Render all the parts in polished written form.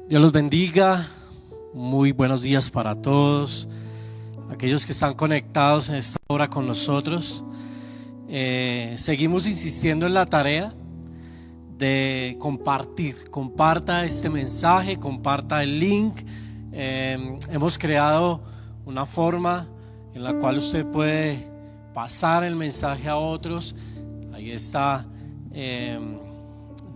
Dios los bendiga, muy buenos días para todos, aquellos que están conectados en esta hora con nosotros. Seguimos insistiendo en la tarea de compartir, comparta este mensaje, comparta el link. Hemos creado una forma en la cual usted puede pasar el mensaje a otros. Ahí está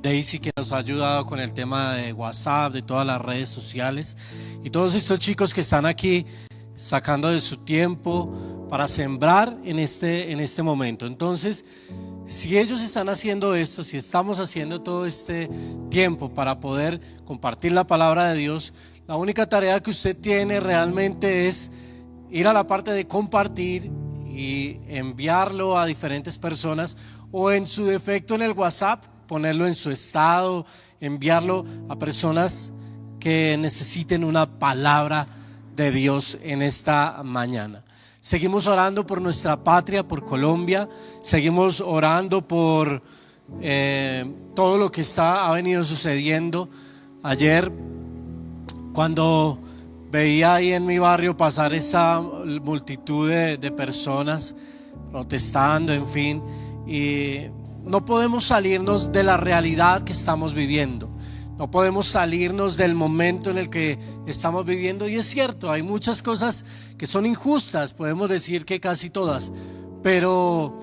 Daisy, que nos ha ayudado con el tema de WhatsApp, de todas las redes sociales, y todos estos chicos que están aquí sacando de su tiempo para sembrar en este momento. Entonces, si ellos están haciendo esto, si estamos haciendo todo este tiempo para poder compartir la palabra de Dios, la única tarea que usted tiene realmente es ir a la parte de compartir y enviarlo a diferentes personas, o en su defecto en el WhatsApp, ponerlo en su estado, enviarlo a personas que necesiten una palabra de Dios en esta mañana. Seguimos orando por nuestra patria, por Colombia. Seguimos orando por todo lo que ha venido sucediendo. Ayer, cuando veía ahí en mi barrio pasar esa multitud de personas protestando, en fin, y no podemos salirnos de la realidad que estamos viviendo. No podemos salirnos del momento en el que estamos viviendo. Y es cierto, hay muchas cosas que son injustas, podemos decir que casi todas, pero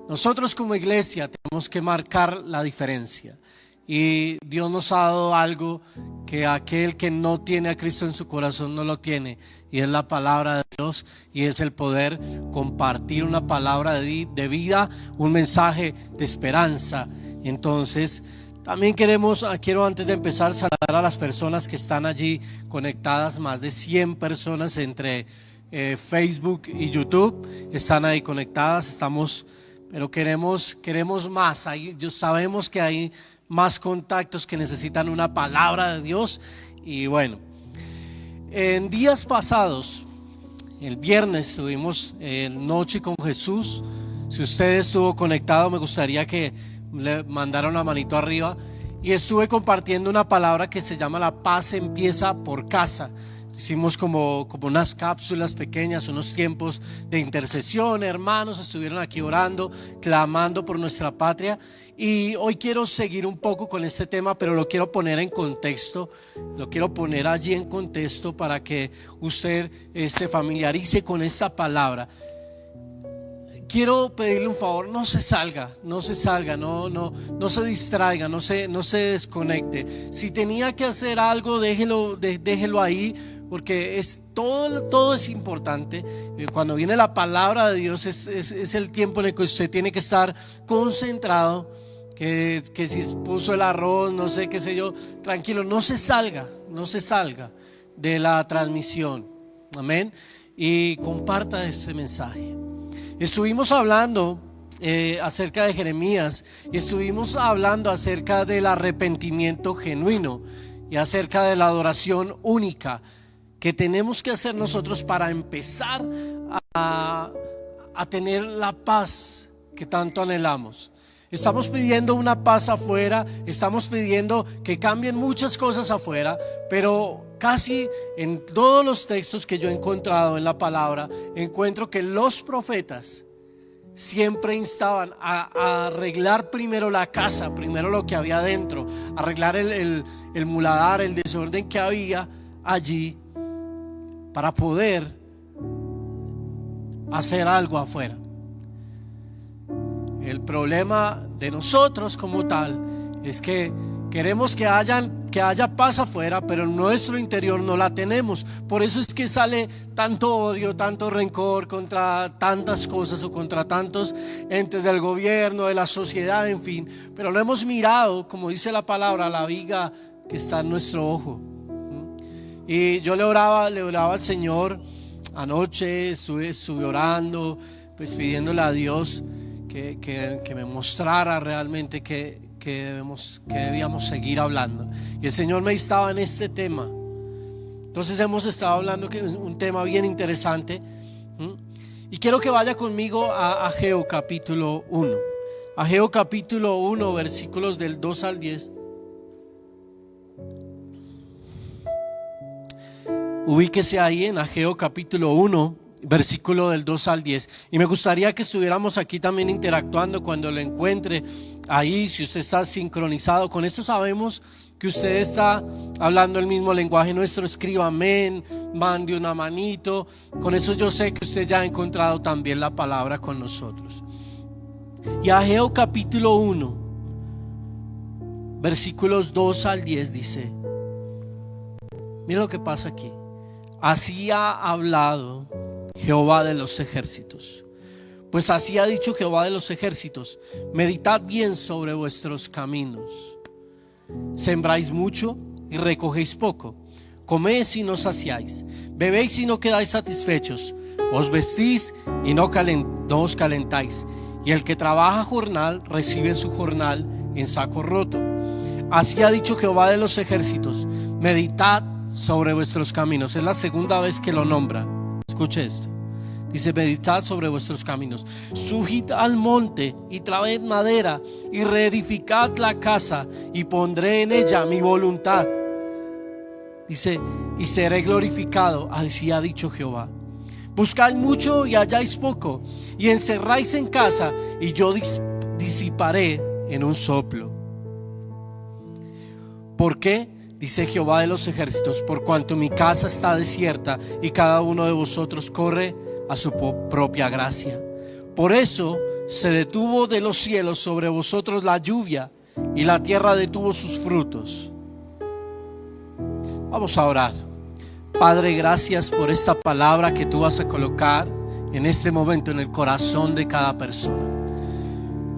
nosotros como iglesia tenemos que marcar la diferencia. Y Dios nos ha dado algo que aquel que no tiene a Cristo en su corazón no lo tiene, y es la palabra de Dios, y es el poder compartir una palabra de vida, un mensaje de esperanza. Entonces, también quiero antes de empezar saludar a las personas que están allí conectadas, más de 100 personas entre Facebook y YouTube están ahí conectadas. Pero queremos más. Sabemos que hay más contactos que necesitan una palabra de Dios. Y bueno, en días pasados, el viernes tuvimos Noche con Jesús. Si usted estuvo conectado, me gustaría que le mandara una manito arriba. Y estuve compartiendo una palabra que se llama La paz empieza por casa. Hicimos como unas cápsulas pequeñas, unos tiempos de intercesión. Hermanos estuvieron aquí orando, clamando por nuestra patria. Y hoy quiero seguir un poco con este tema, pero lo quiero poner en contexto. Lo quiero poner allí en contexto para que usted se familiarice con esta palabra. Quiero pedirle un favor: no se salga, no se distraiga, no se desconecte. Si tenía que hacer algo, déjelo ahí, porque todo es importante. Cuando viene la palabra de Dios es el tiempo en el que usted tiene que estar concentrado. Que si puso el arroz, no sé, qué sé yo, tranquilo, no se salga de la transmisión. Amén. Y comparta ese mensaje. Estuvimos hablando acerca de Jeremías, y estuvimos hablando acerca del arrepentimiento genuino y acerca de la adoración única que tenemos que hacer nosotros para empezar a tener la paz que tanto anhelamos. Estamos pidiendo una paz afuera, estamos pidiendo que cambien muchas cosas afuera, pero casi en todos los textos que yo he encontrado en la palabra, encuentro que los profetas siempre instaban a arreglar primero la casa, primero lo que había adentro, arreglar el muladar, el desorden que había allí, para poder hacer algo afuera. El problema de nosotros como tal es que queremos que haya paz afuera, pero en nuestro interior no la tenemos. Por eso es que sale tanto odio, tanto rencor contra tantas cosas, o contra tantos entes del gobierno, de la sociedad, en fin. Pero no hemos mirado, como dice la palabra, la viga que está en nuestro ojo. Y yo le oraba al Señor anoche, estuve orando, pues pidiéndole a Dios que me mostrara realmente que debíamos seguir hablando. Y el Señor me estaba en este tema. Entonces hemos estado hablando, que es un tema bien interesante. Y quiero que vaya conmigo a Ageo capítulo 1. Ageo capítulo 1, versículos del 2 al 10. Ubíquese ahí en Ageo capítulo 1, versículo del 2 al 10. Y me gustaría que estuviéramos aquí también interactuando cuando lo encuentre ahí. Si usted está sincronizado con esto, sabemos que usted está hablando el mismo lenguaje nuestro. Escriba amén, mande una manito. Con eso yo sé que usted ya ha encontrado también la palabra con nosotros. Y Ageo capítulo 1, versículos 2 al 10 dice: mira lo que pasa aquí. Así ha hablado Jehová de los ejércitos. Pues así ha dicho Jehová de los ejércitos: meditad bien sobre vuestros caminos. Sembráis mucho y recogéis poco. Coméis y no saciáis. Bebéis y no quedáis satisfechos. Os vestís y no os calentáis. Y el que trabaja jornal recibe su jornal en saco roto. Así ha dicho Jehová de los ejércitos: meditad sobre vuestros caminos. Es la segunda vez que lo nombra. Escuche esto. Dice: meditad sobre vuestros caminos. Subid al monte y traed madera y reedificad la casa, y pondré en ella mi voluntad. Dice: y seré glorificado. Así ha dicho Jehová. Buscáis mucho y halláis poco, y encerráis en casa, y yo disiparé en un soplo. ¿Por qué? Dice Jehová de los ejércitos: por cuanto mi casa está desierta y cada uno de vosotros corre a su propia gracia. Por eso se detuvo de los cielos sobre vosotros la lluvia, y la tierra detuvo sus frutos. Vamos a orar. Padre, gracias por esta palabra que tú vas a colocar en este momento en el corazón de cada persona.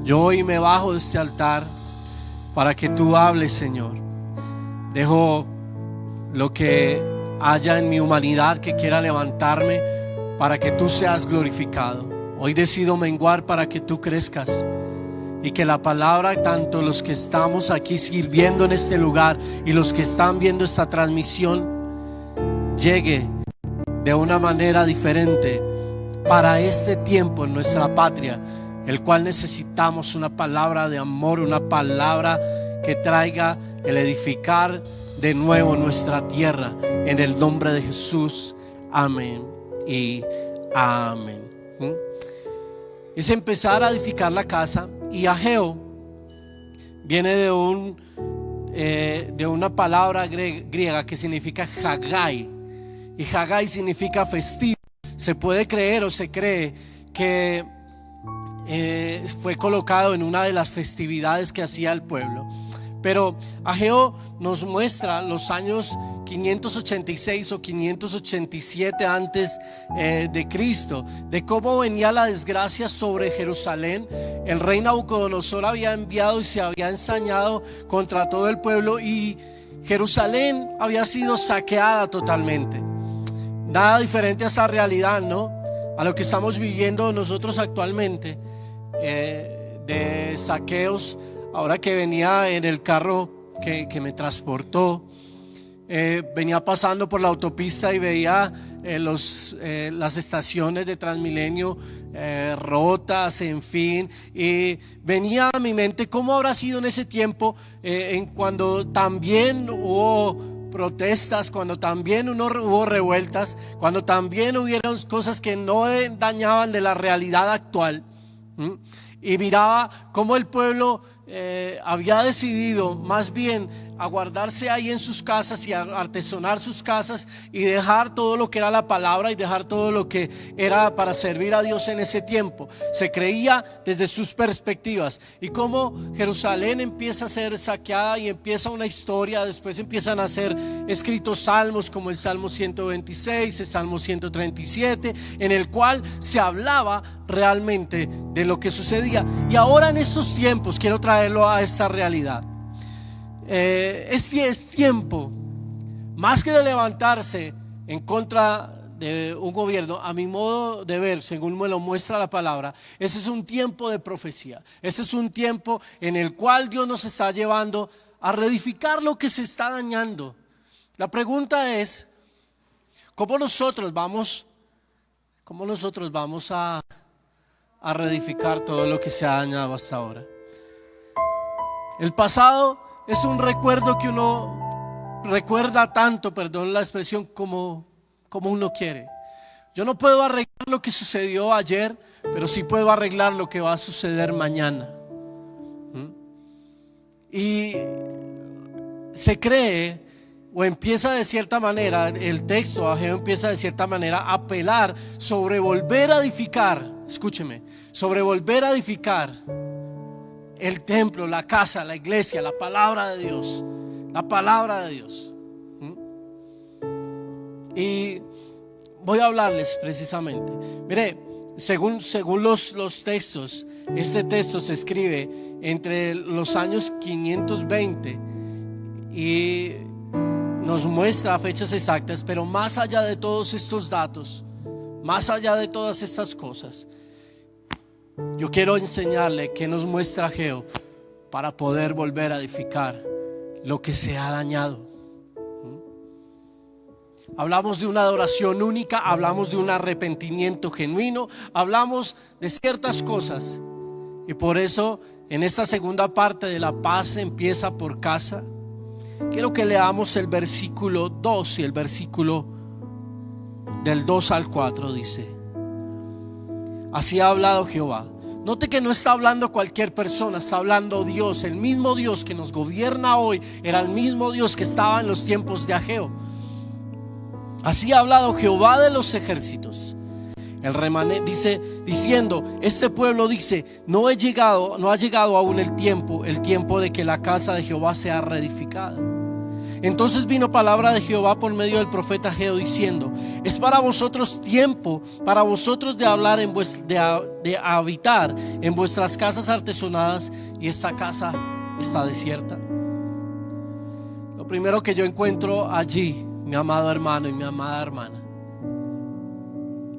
Yo hoy me bajo de este altar para que tú hables, Señor. Dejo lo que haya en mi humanidad que quiera levantarme para que tú seas glorificado. Hoy decido menguar para que tú crezcas, y que la palabra, tanto los que estamos aquí sirviendo en este lugar y los que están viendo esta transmisión, llegue de una manera diferente para este tiempo en nuestra patria, el cual necesitamos una palabra de amor, una palabra que traiga el edificar de nuevo nuestra tierra, en el nombre de Jesús. Amén y amén. Es empezar a edificar la casa. Y Ageo viene de una palabra griega que significa Hagai, y Hagai significa festivo. Se puede creer o se cree que fue colocado en una de las festividades que hacía el pueblo. Pero Ageo nos muestra los años 586 o 587 antes de Cristo, de cómo venía la desgracia sobre Jerusalén. El rey Nabucodonosor había enviado y se había ensañado contra todo el pueblo, y Jerusalén había sido saqueada totalmente. Nada diferente a esta realidad, ¿no? A lo que estamos viviendo nosotros actualmente, de saqueos. Ahora que venía en el carro que me transportó, venía pasando por la autopista y veía las estaciones de Transmilenio rotas, en fin, y venía a mi mente cómo habrá sido en ese tiempo, en cuando también hubo protestas, cuando también hubo revueltas, cuando también hubieron cosas que no dañaban de la realidad actual. Y miraba cómo el pueblo había decidido más bien aguardarse ahí en sus casas y artesonar sus casas, y dejar todo lo que era la palabra y dejar todo lo que era para servir a Dios en ese tiempo. Se creía desde sus perspectivas, y cómo Jerusalén empieza a ser saqueada y empieza una historia. Después empiezan a ser escritos salmos como el Salmo 126, el Salmo 137, en el cual se hablaba realmente de lo que sucedía. Y ahora en estos tiempos quiero traerlo a esta realidad. Es tiempo, más que de levantarse en contra de un gobierno, a mi modo de ver, según me lo muestra la palabra, este es un tiempo de profecía. Este es un tiempo en el cual Dios nos está llevando a reedificar lo que se está dañando. La pregunta es: ¿cómo nosotros vamos a reedificar todo lo que se ha dañado hasta ahora? El pasado es un recuerdo que uno recuerda tanto, perdón la expresión, como como uno quiere. Yo no puedo arreglar lo que sucedió ayer, pero sí puedo arreglar lo que va a suceder mañana. Y se cree, o empieza de cierta manera, el texto Ageo empieza de cierta manera a apelar sobre volver a edificar, escúcheme, sobre volver a edificar el templo, la casa, la iglesia, la palabra de Dios, la palabra de Dios. Y voy a hablarles precisamente. Mire, según los textos, este texto se escribe entre los años 520 y nos muestra fechas exactas, pero más allá de todos estos datos, más allá de todas estas cosas, yo quiero enseñarle que nos muestra Ageo para poder volver a edificar lo que se ha dañado. Hablamos de una adoración única, hablamos de un arrepentimiento genuino, hablamos de ciertas cosas. Y por eso en esta segunda parte de la paz empieza por casa. Quiero que leamos el versículo 2 y el versículo del 2 al 4 dice: así ha hablado Jehová. Note que no está hablando cualquier persona, está hablando Dios. El mismo Dios que nos gobierna hoy era el mismo Dios que estaba en los tiempos de Ageo. Así ha hablado Jehová de los ejércitos. El remanente dice, diciendo, este pueblo dice, no ha llegado aún el tiempo de que la casa de Jehová sea reedificada. Entonces vino palabra de Jehová por medio del profeta Ageo diciendo: es para vosotros tiempo, para vosotros de hablar de habitar en vuestras casas artesonadas, y esta casa está desierta. Lo primero que yo encuentro allí, mi amado hermano y mi amada hermana,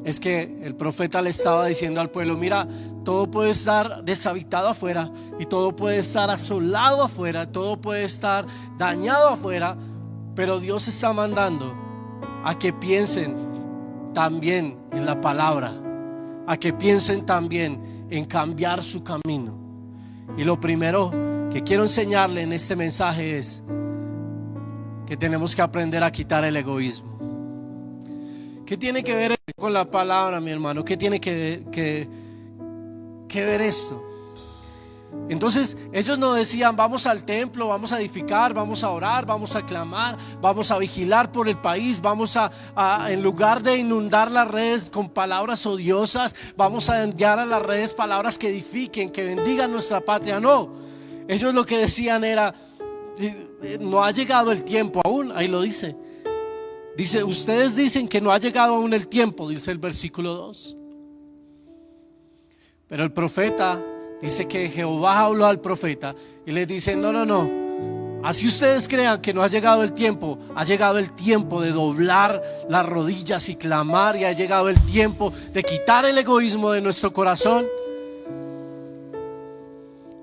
es que el profeta le estaba diciendo al pueblo: mira, todo puede estar deshabitado afuera, y todo puede estar asolado afuera, todo puede estar dañado afuera, pero Dios está mandando a que piensen también en la palabra, a que piensen también en cambiar su camino. Y lo primero que quiero enseñarle en este mensaje es que tenemos que aprender a quitar el egoísmo. ¿Qué tiene que ver con la palabra, mi hermano? ¿Qué tiene que ver esto? Entonces ellos no decían: vamos al templo, vamos a edificar, vamos a orar, vamos a clamar, vamos a vigilar por el país, vamos a en lugar de inundar las redes con palabras odiosas, vamos a enviar a las redes palabras que edifiquen, que bendigan nuestra patria. No, ellos lo que decían era: no ha llegado el tiempo aún. Ahí lo dice. Dice: ustedes dicen que no ha llegado aún el tiempo, dice el versículo 2. Pero el profeta dice que Jehová habló al profeta y le dice: no, así ustedes crean que no ha llegado el tiempo, ha llegado el tiempo de doblar las rodillas y clamar, y ha llegado el tiempo de quitar el egoísmo de nuestro corazón.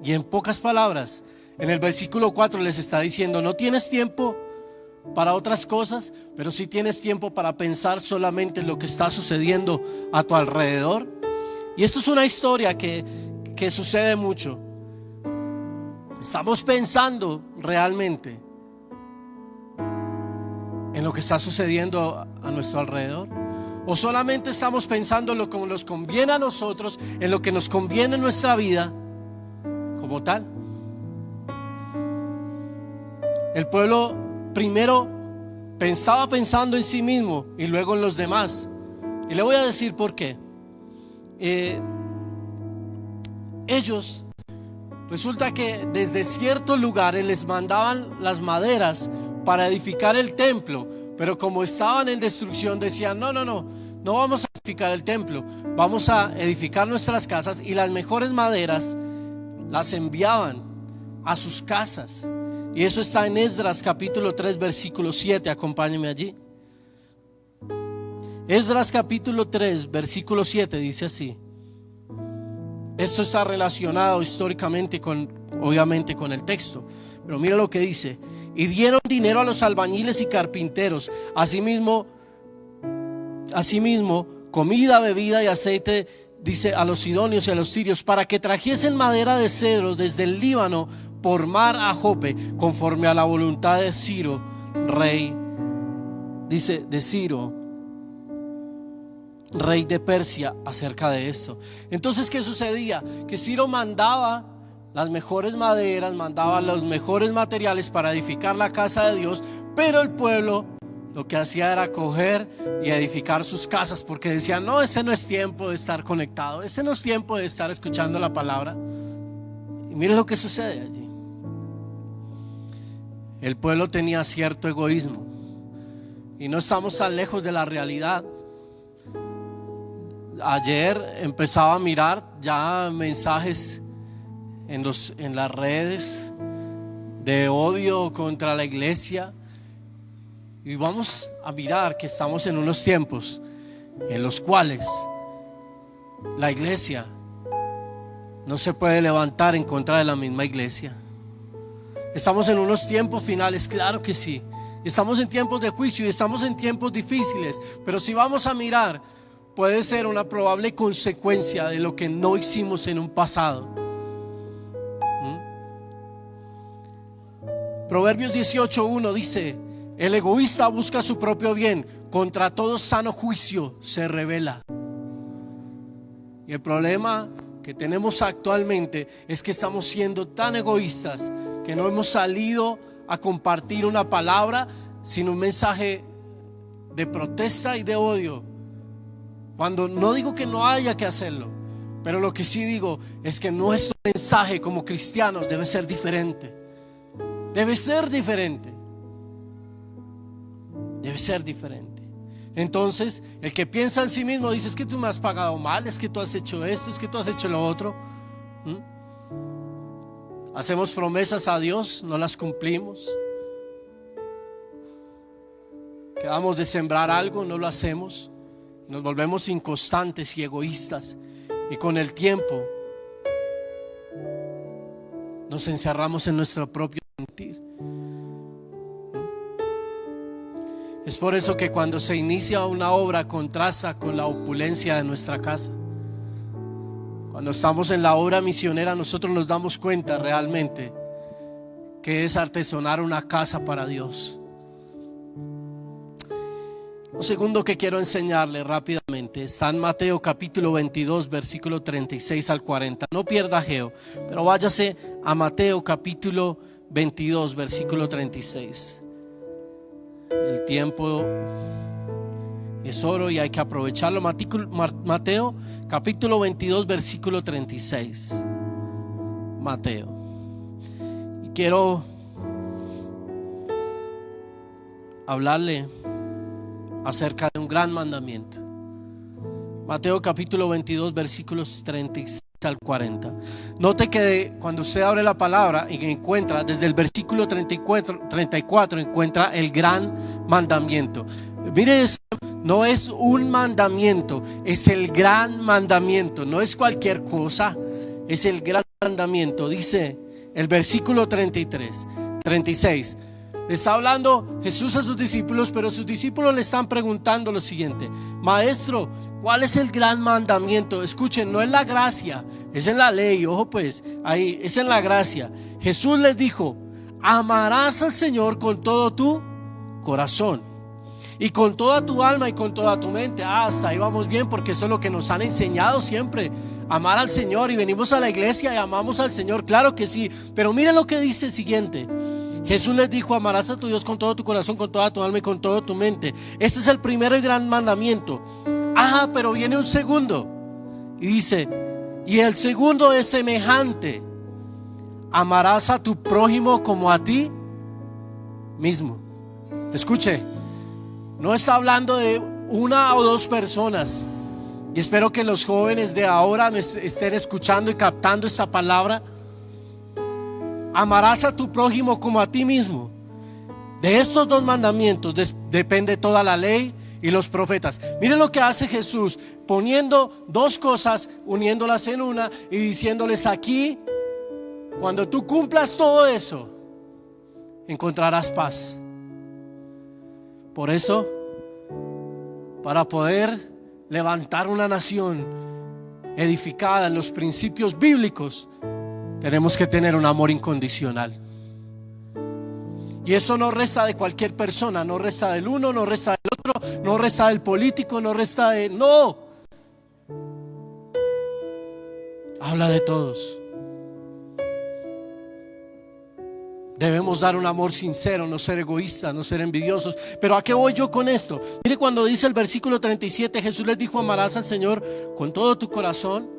Y en pocas palabras, en el versículo 4 les está diciendo: no tienes tiempo para otras cosas, pero sí tienes tiempo para pensar solamente en lo que está sucediendo a tu alrededor. Y esto es una historia que sucede mucho. ¿Estamos pensando realmente en lo que está sucediendo a nuestro alrededor? ¿O solamente estamos pensando en lo que nos conviene a nosotros, en lo que nos conviene en nuestra vida como tal? El pueblo primero estaba pensando en sí mismo y luego en los demás. Y le voy a decir por qué. Ellos, resulta que desde ciertos lugares les mandaban las maderas para edificar el templo, pero como estaban en destrucción decían: no vamos a edificar el templo, vamos a edificar nuestras casas, y las mejores maderas las enviaban a sus casas. Y eso está en Esdras capítulo 3 versículo 7. Acompáñenme allí. Esdras capítulo 3 versículo 7 dice así. Esto está relacionado históricamente obviamente con el texto, pero mira lo que dice: y dieron dinero a los albañiles y carpinteros, asimismo comida, bebida y aceite, dice, a los sidonios y a los tirios, para que trajesen madera de cedro desde el Líbano por mar a Jope, conforme a la voluntad de Ciro, rey, dice, de Ciro, rey de Persia, acerca de esto. Entonces, ¿qué sucedía? Que Ciro mandaba las mejores maderas, mandaba los mejores materiales para edificar la casa de Dios, pero el pueblo lo que hacía era coger y edificar sus casas, porque decían: no, ese no es tiempo de estar conectado, ese no es tiempo de estar escuchando la palabra. Y mire lo que sucede allí. El pueblo tenía cierto egoísmo, y no estamos tan lejos de la realidad. Ayer empezaba a mirar ya mensajes en las redes de odio contra la iglesia, y vamos a mirar que estamos en unos tiempos en los cuales la iglesia no se puede levantar en contra de la misma iglesia. Estamos en unos tiempos finales, claro que sí. Estamos en tiempos de juicio y estamos en tiempos difíciles, pero si vamos a mirar, puede ser una probable consecuencia de lo que no hicimos en un pasado. Proverbios 18:1 dice: el egoísta busca su propio bien, contra todo sano juicio se rebela. Y el problema que tenemos actualmente es que estamos siendo tan egoístas que no hemos salido a compartir una palabra, sino un mensaje de protesta y de odio. Cuando no digo que no haya que hacerlo, pero lo que sí digo es que nuestro mensaje como cristianos debe ser diferente. Debe ser diferente. Debe ser diferente. Entonces, el que piensa en sí mismo dice: es que tú me has pagado mal, es que tú has hecho esto, es que tú has hecho lo otro. Hacemos promesas a Dios, no las cumplimos. Quedamos de sembrar algo, no lo hacemos. Nos volvemos inconstantes y egoístas, y con el tiempo nos encerramos en nuestro propio sentir. Es por eso que cuando se inicia una obra contrasta con la opulencia de nuestra casa. Cuando estamos en la obra misionera, nosotros nos damos cuenta realmente que es artesonar una casa para Dios. Lo segundo que quiero enseñarle rápidamente está en Mateo capítulo 22, versículo 36 al 40. No pierda geo, pero váyase a Mateo capítulo 22, versículo 36. El tiempo es oro y hay que aprovecharlo. Mateo capítulo 22, versículo 36. Mateo. Y quiero hablarle acerca de un gran mandamiento. Mateo capítulo 22, versículos 36 al 40. Note que cuando usted abre la palabra y encuentra desde el versículo 34 encuentra el gran mandamiento. Mire eso, no es un mandamiento, es el gran mandamiento. No es cualquier cosa, es el gran mandamiento. Dice el versículo 36. Le está hablando Jesús a sus discípulos, pero sus discípulos le están preguntando lo siguiente: Maestro, ¿cuál es el gran mandamiento? Escuchen, no es la gracia, es en la ley. Ojo pues, ahí es en la gracia. Jesús les dijo: amarás al Señor con todo tu corazón y con toda tu alma y con toda tu mente. Hasta ahí vamos bien, porque eso es lo que nos han enseñado siempre: amar al Señor. Y venimos a la iglesia y amamos al Señor, claro que sí. Pero mire lo que dice el siguiente. Jesús les dijo: amarás a tu Dios con todo tu corazón, con toda tu alma y con toda tu mente. Este es el primer y gran mandamiento. Pero viene un segundo y dice: y el segundo es semejante: amarás a tu prójimo como a ti mismo. Escuche, no está hablando de una o dos personas, y espero que los jóvenes de ahora me estén escuchando y captando esta palabra. Amarás a tu prójimo como a ti mismo. De estos dos mandamientos depende toda la ley y los profetas. Miren lo que hace Jesús, poniendo dos cosas, uniéndolas en una y diciéndoles: aquí, cuando tú cumplas todo eso, encontrarás paz. Por eso, para poder levantar una nación edificada en los principios bíblicos, tenemos que tener un amor incondicional. Y eso no resta de cualquier persona, no resta del uno, no resta del otro, no resta del político, no resta de... No. Habla de todos. Debemos dar un amor sincero, no ser egoístas, no ser envidiosos. Pero ¿a qué voy yo con esto? Mire, cuando dice el versículo 37, Jesús les dijo: amarás al Señor con todo tu corazón.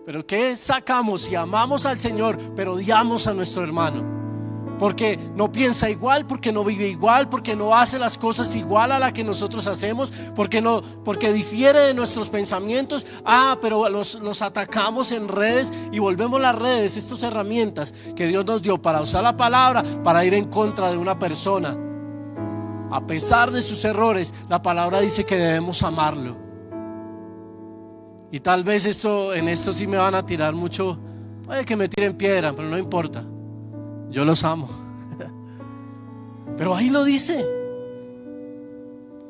Pero ¿qué sacamos si amamos al Señor pero odiamos a nuestro hermano? Porque no piensa igual, porque no vive igual, porque no hace las cosas igual a la que nosotros hacemos, porque difiere de nuestros pensamientos. Pero los atacamos en redes y volvemos las redes, estas herramientas que Dios nos dio para usar la palabra, para ir en contra de una persona. A pesar de sus errores, la palabra dice que debemos amarlo. Y tal vez en esto sí me van a tirar mucho, puede que me tiren piedra, pero no importa. Yo los amo. Pero ahí lo dice.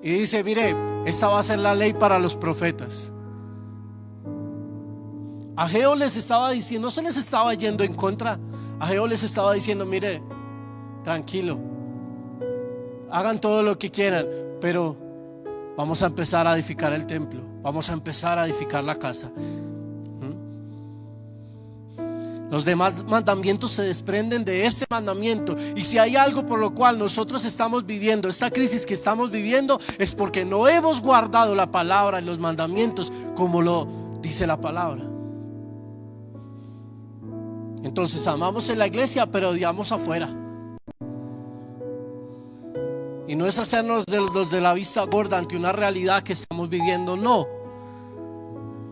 Y dice: mire, esta va a ser la ley para los profetas. Ageo les estaba diciendo, no se les estaba yendo en contra. Ageo les estaba diciendo: mire, tranquilo, hagan todo lo que quieran, pero vamos a empezar a edificar el templo, vamos a empezar a edificar la casa. Los demás mandamientos se desprenden de ese mandamiento. Y si hay algo por lo cual nosotros estamos viviendo esta crisis que estamos viviendo, es porque no hemos guardado la palabra y los mandamientos como lo dice la palabra. Entonces amamos en la iglesia pero odiamos afuera. Y no es hacernos los de la vista gorda ante una realidad que estamos viviendo, no.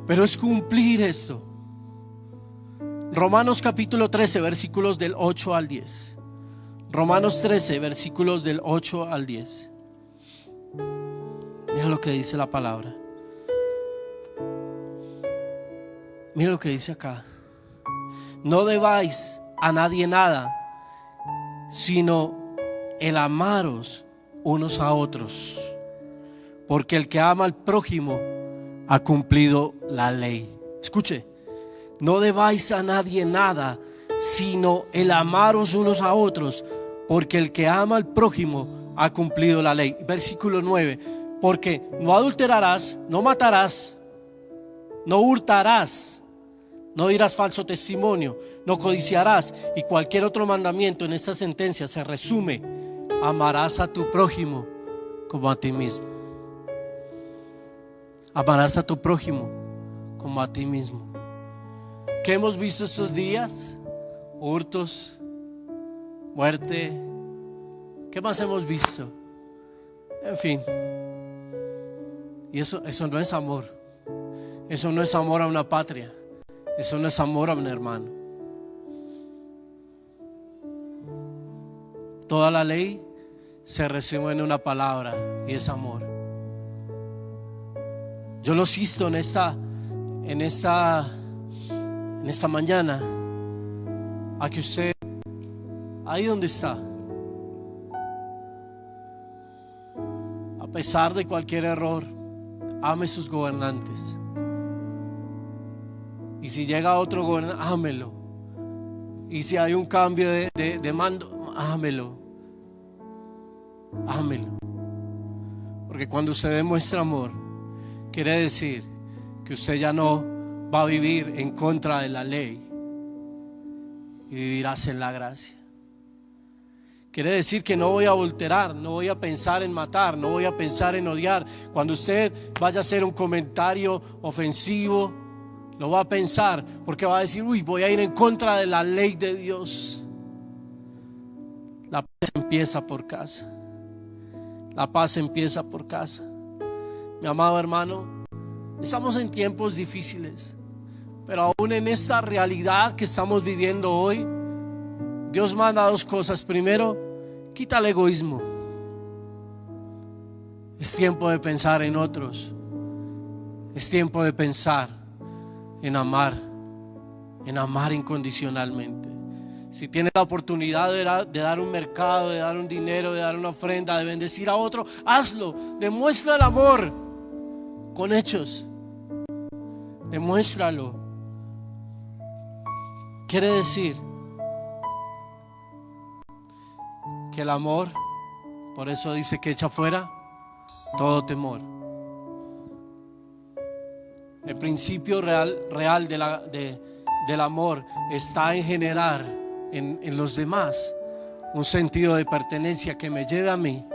Pero es cumplir esto. Romanos capítulo 13, versículos del 8 al 10. Romanos 13, versículos del 8 al 10. Mira lo que dice la palabra. Mira lo que dice acá. No debáis a nadie nada, sino el amaros unos a otros, porque el que ama al prójimo ha cumplido la ley. Escuche. No debáis a nadie nada, sino el amaros unos a otros, porque el que ama al prójimo ha cumplido la ley. Versículo 9. Porque no adulterarás, no matarás, no hurtarás, no dirás falso testimonio, no codiciarás. Y cualquier otro mandamiento en esta sentencia se resume: amarás a tu prójimo como a ti mismo. Amarás a tu prójimo como a ti mismo. ¿Qué hemos visto estos días? Hurtos, muerte. ¿Qué más hemos visto? En fin. Y eso no es amor. Eso no es amor a una patria. Eso no es amor a un hermano. Toda la ley se resume en una palabra, y es amor. Yo los insto en esta mañana a que usted, ahí donde está, a pesar de cualquier error, ame a sus gobernantes. Y si llega otro gobernante, ámelo. Y si hay un cambio de mando, ámelo. Ámelo. Porque cuando usted demuestra amor, quiere decir que usted ya no va a vivir en contra de la ley y vivirás en la gracia. Quiere decir que no voy a adulterar, no voy a pensar en matar, no voy a pensar en odiar. Cuando usted vaya a hacer un comentario ofensivo, lo va a pensar, porque va a decir: uy, voy a ir en contra de la ley de Dios. La paz empieza por casa. La paz empieza por casa. Mi amado hermano, estamos en tiempos difíciles, pero aún en esta realidad que estamos viviendo hoy, Dios manda dos cosas. Primero, quita el egoísmo. Es tiempo de pensar en otros. Es tiempo de pensar en amar incondicionalmente. Si tienes la oportunidad de dar un mercado, de dar un dinero, de dar una ofrenda, de bendecir a otro, hazlo. Demuestra el amor con hechos. Demuéstralo. Quiere decir que el amor, por eso dice que echa fuera todo temor. El principio real del amor está en generar en los demás un sentido de pertenencia que me lleve a mí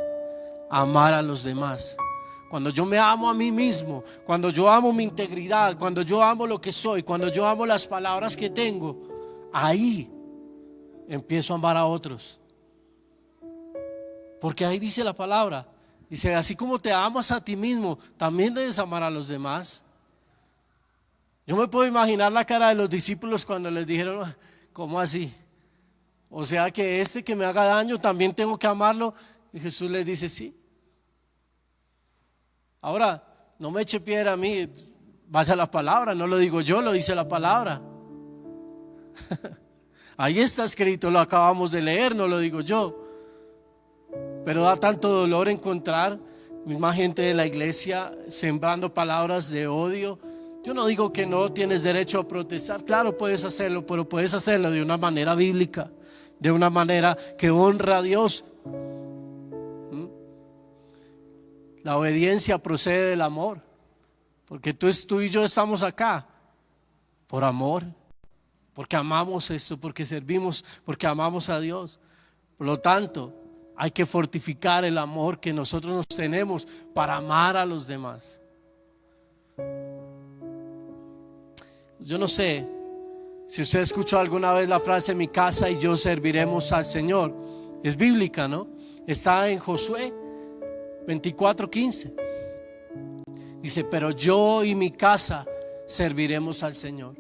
a amar a los demás. Cuando yo me amo a mí mismo, cuando yo amo mi integridad, cuando yo amo lo que soy, cuando yo amo las palabras que tengo, ahí empiezo a amar a otros. Porque ahí dice la palabra, dice, así como te amas a ti mismo, también debes amar a los demás. Yo me puedo imaginar la cara de los discípulos cuando les dijeron, ¿cómo así? O sea que este que me haga daño también tengo que amarlo. Y Jesús les dice, sí. Ahora, no me eche piedra a mí, vaya la palabra, no lo digo yo, lo dice la palabra. Ahí está escrito, lo acabamos de leer, no lo digo yo. Pero da tanto dolor encontrar misma gente de la iglesia sembrando palabras de odio. Yo no digo que no tienes derecho a protestar, claro puedes hacerlo, pero puedes hacerlo de una manera bíblica, de una manera que honra a Dios. La obediencia procede del amor, porque tú y yo estamos acá por amor, porque amamos esto, porque servimos, porque amamos a Dios. Por lo tanto, hay que fortificar el amor que nosotros nos tenemos para amar a los demás. Yo no sé si usted escuchó alguna vez la frase, mi casa y yo serviremos al Señor. Es bíblica, ¿no? Está en Josué 24:15. Dice, pero yo y mi casa serviremos al Señor.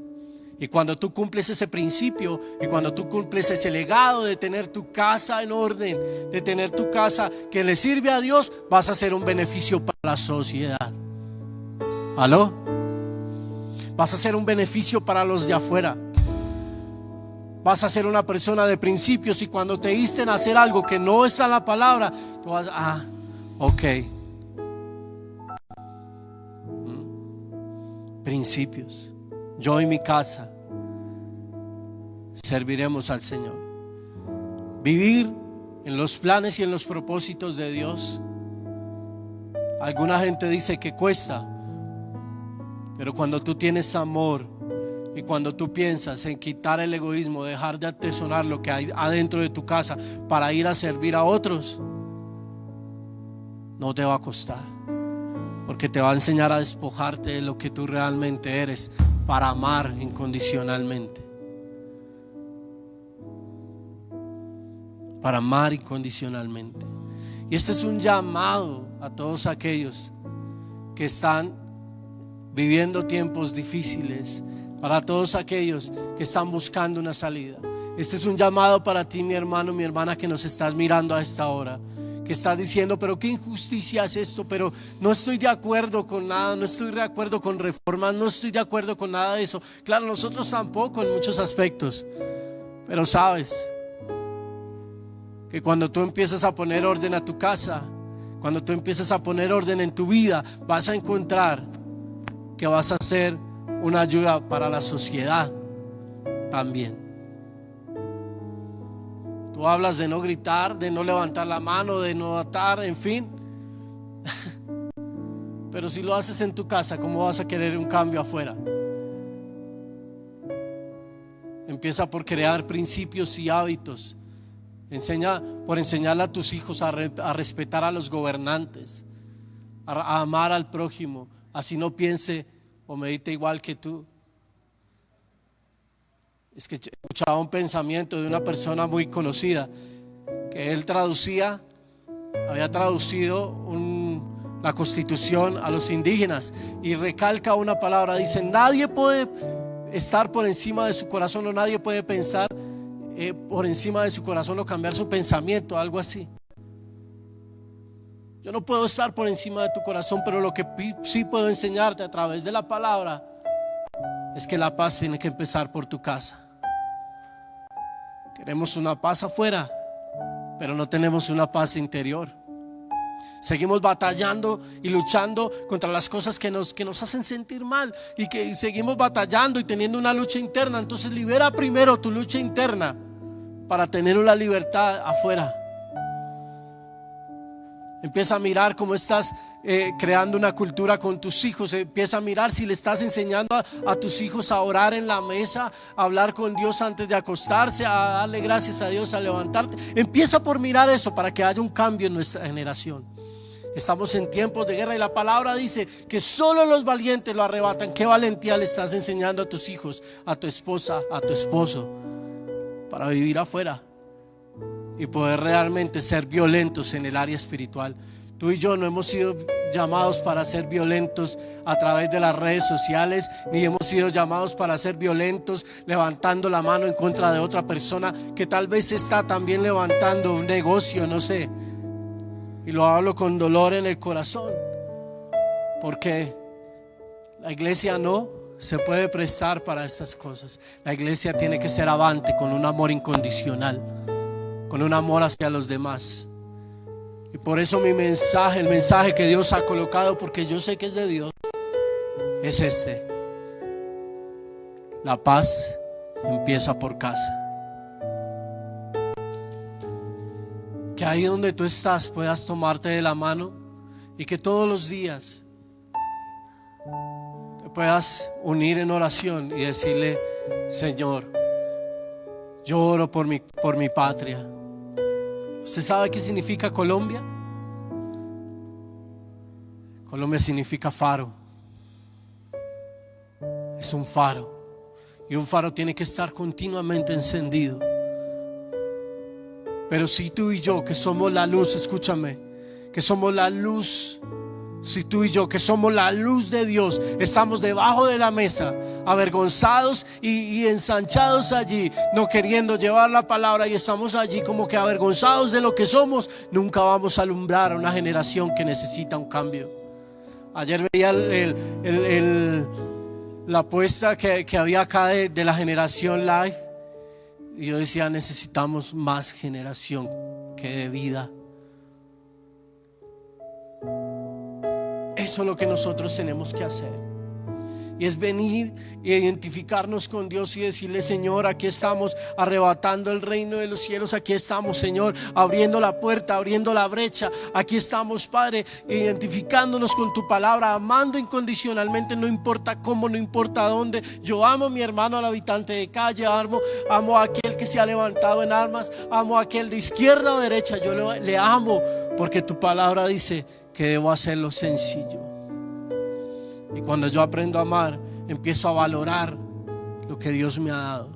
Y cuando tú cumples ese principio, y cuando tú cumples ese legado de tener tu casa en orden, de tener tu casa que le sirve a Dios, vas a ser un beneficio para la sociedad. ¿Aló? Vas a ser un beneficio para los de afuera. Vas a ser una persona de principios, y cuando te insten a hacer algo que no está en la palabra, tú vas a ok. Principios. Yo y mi casa serviremos al Señor. Vivir en los planes y en los propósitos de Dios. Alguna gente dice que cuesta, pero cuando tú tienes amor y cuando tú piensas en quitar el egoísmo, dejar de atesorar lo que hay adentro de tu casa para ir a servir a otros, no te va a costar, porque te va a enseñar a despojarte de lo que tú realmente eres para amar incondicionalmente. Para amar incondicionalmente. Y este es un llamado a todos aquellos que están viviendo tiempos difíciles, para todos aquellos que están buscando una salida. Este es un llamado para ti, mi hermano, mi hermana, que nos estás mirando a esta hora, que estás diciendo, pero qué injusticia es esto, pero no estoy de acuerdo con nada, no estoy de acuerdo con reformas, no estoy de acuerdo con nada de eso. Claro, nosotros tampoco en muchos aspectos, pero sabes que cuando tú empiezas a poner orden a tu casa, cuando tú empiezas a poner orden en tu vida, vas a encontrar que vas a ser una ayuda para la sociedad también. Tú hablas de no gritar, de no levantar la mano, de no atar, en fin. Pero si lo haces en tu casa, ¿cómo vas a querer un cambio afuera? Empieza por crear principios y hábitos. Por enseñarle a tus hijos a respetar a los gobernantes, a amar al prójimo, así no piense o medite igual que tú. Es que escuchaba un pensamiento de una persona muy conocida, que él había traducido la Constitución a los indígenas, y recalca una palabra, dice, nadie puede estar por encima de su corazón, o nadie puede pensar por encima de su corazón o cambiar su pensamiento, algo así. Yo no puedo estar por encima de tu corazón, pero lo que sí puedo enseñarte a través de la palabra es que la paz tiene que empezar por tu casa. Queremos una paz afuera, pero no tenemos una paz interior. Seguimos batallando y luchando contra las cosas que nos hacen sentir mal, y que seguimos batallando y teniendo una lucha interna. Entonces libera primero tu lucha interna para tener una libertad afuera. Empieza a mirar cómo estás creando una cultura con tus hijos. Empieza a mirar si le estás enseñando a tus hijos a orar en la mesa, a hablar con Dios antes de acostarse, a darle gracias a Dios, a levantarte. Empieza por mirar eso para que haya un cambio en nuestra generación. Estamos en tiempos de guerra y la palabra dice que solo los valientes lo arrebatan. ¿Qué valentía le estás enseñando a tus hijos, a tu esposa, a tu esposo, para vivir afuera y poder realmente ser violentos en el área espiritual? Tú y yo no hemos sido llamados para ser violentos a través de las redes sociales, ni hemos sido llamados para ser violentos levantando la mano en contra de otra persona que tal vez está también levantando un negocio, no sé. Y lo hablo con dolor en el corazón, porque la iglesia no se puede prestar para estas cosas. La iglesia tiene que ser avante con un amor incondicional, con un amor hacia los demás. Y por eso mi mensaje, el mensaje que Dios ha colocado, porque yo sé que es de Dios, es este: la paz empieza por casa. Que ahí donde tú estás puedas tomarte de la mano y que todos los días te puedas unir en oración y decirle: Señor, yo oro por mi patria. ¿Usted sabe qué significa Colombia? Colombia significa faro. Es un faro, y un faro tiene que estar continuamente encendido. Pero si tú y yo, que somos la luz, escúchame, que somos la luz, si tú y yo, que somos la luz de Dios, estamos debajo de la mesa, avergonzados y ensanchados allí, no queriendo llevar la palabra, y estamos allí como que avergonzados de lo que somos, nunca vamos a alumbrar a una generación que necesita un cambio. Ayer veía la apuesta que había acá de la generación Live. Y yo decía: necesitamos más generación que de vida. Eso es lo que nosotros tenemos que hacer. Y es venir e identificarnos con Dios y decirle: Señor, aquí estamos arrebatando el reino de los cielos. Aquí estamos, Señor, abriendo la puerta, abriendo la brecha. Aquí estamos, Padre, identificándonos con tu palabra, amando incondicionalmente, no importa cómo, no importa dónde. Yo amo a mi hermano, al habitante de calle, amo a aquel que se ha levantado en armas, amo a aquel de izquierda o derecha. Yo le amo porque tu palabra dice que debo hacerlo sencillo. Y cuando yo aprendo a amar, empiezo a valorar lo que Dios me ha dado.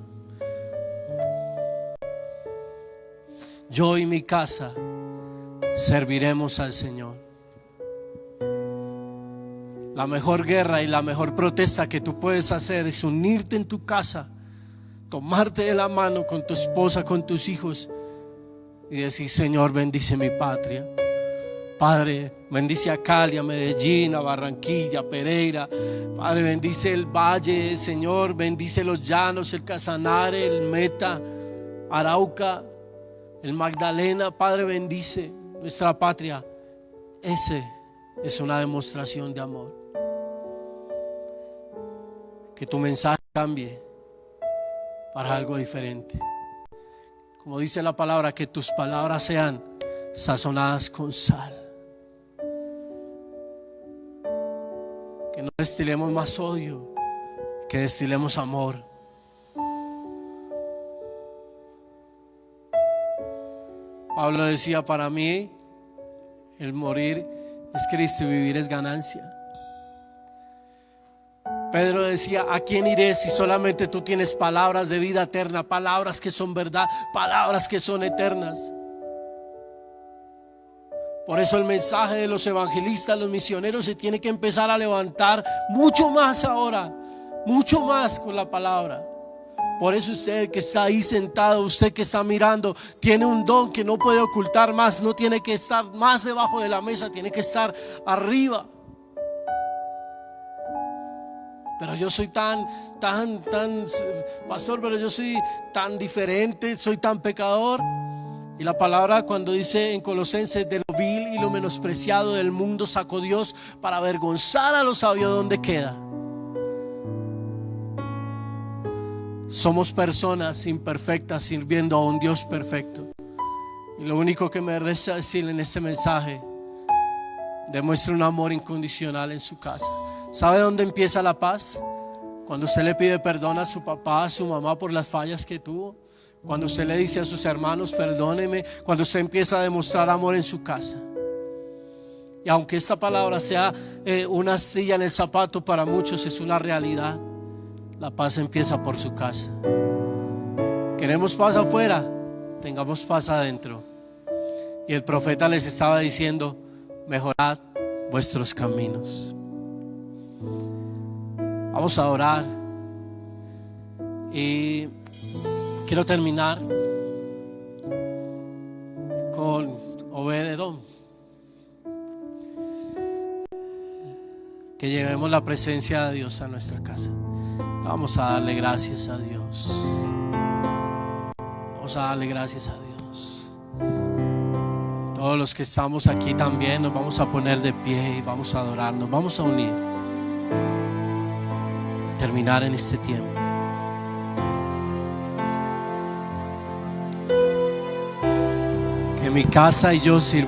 Yo y mi casa serviremos al Señor. La mejor guerra y la mejor protesta que tú puedes hacer es unirte en tu casa, tomarte de la mano con tu esposa, con tus hijos, y decir: Señor, bendice mi patria. Padre, bendice a Cali, a Medellín, a Barranquilla, a Pereira. Padre, bendice el valle, Señor, bendice los llanos, el Casanare, el Meta, Arauca, el Magdalena. Padre, bendice nuestra patria. Ese es una demostración de amor. Que tu mensaje cambie para algo diferente. Como dice la palabra, que tus palabras sean sazonadas con sal. Que no destilemos más odio, que destilemos amor. Pablo decía: para mí el morir es Cristo y vivir es ganancia. Pedro decía: ¿a quién iré si solamente tú tienes palabras de vida eterna? Palabras que son verdad, palabras que son eternas. Por eso el mensaje de los evangelistas, los misioneros, se tiene que empezar a levantar mucho más ahora, mucho más con la palabra. Por eso usted que está ahí sentado, usted que está mirando, tiene un don que no puede ocultar más. No tiene que estar más debajo de la mesa, tiene que estar arriba. Pero yo soy tan, pastor, pero yo soy tan diferente, soy tan pecador. Y la palabra, cuando dice en Colosenses: de lo vil y lo menospreciado del mundo sacó Dios para avergonzar a los sabios, ¿dónde queda? Somos personas imperfectas sirviendo a un Dios perfecto. Y lo único que me resta decirle en este mensaje demuestre un amor incondicional en su casa. ¿Sabe dónde empieza la paz? Cuando usted le pide perdón a su papá, a su mamá por las fallas que tuvo. Cuando usted le dice a sus hermanos, perdóneme. Cuando usted empieza a demostrar amor en su casa. Y aunque esta palabra sea una astilla en el zapato, para muchos es una realidad. La paz empieza por su casa. Queremos paz afuera, tengamos paz adentro. Y el profeta les estaba diciendo: mejorad vuestros caminos. Vamos a orar. Y quiero terminar con Obed-Edom. Que llevemos la presencia de Dios a nuestra casa. Vamos a darle gracias a Dios. Vamos a darle gracias a Dios. Todos los que estamos aquí también nos vamos a poner de pie y vamos a adorarnos. Vamos a unir. Terminar en este tiempo. Que mi casa y yo sirva